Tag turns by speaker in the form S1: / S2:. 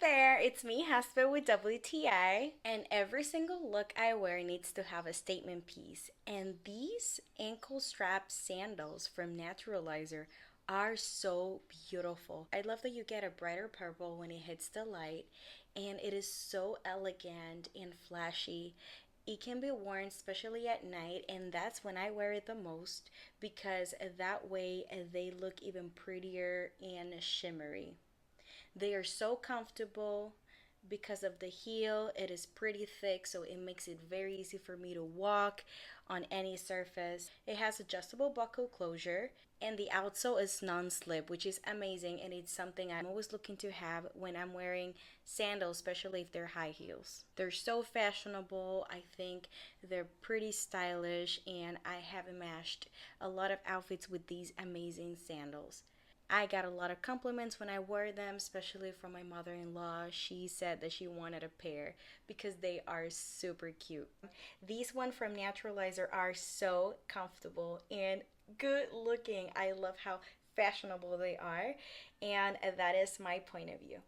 S1: there, it's me, Hasper with WTI, and every single look I wear needs to have a statement piece. And these ankle strap sandals from Naturalizer are so beautiful. I love that you get a brighter purple when it hits the light, and it is so elegant and flashy. It can be worn especially at night, and that's when I wear it the most because that way they look even prettier and shimmery. They are so comfortable because of the heel. It is pretty thick, so it makes it very easy for me to walk on any surface. It has adjustable buckle closure, and the outsole is non-slip, which is amazing, and it's something I'm always looking to have when I'm wearing sandals, especially if they're high heels. They're so fashionable. I think they're pretty stylish, and I have matched a lot of outfits with these amazing sandals. I got a lot of compliments when I wore them, especially from my mother in law. She said that she wanted a pair because they are super cute. These ones from Naturalizer are so comfortable and good looking. I love how fashionable they are, and that is my point of view.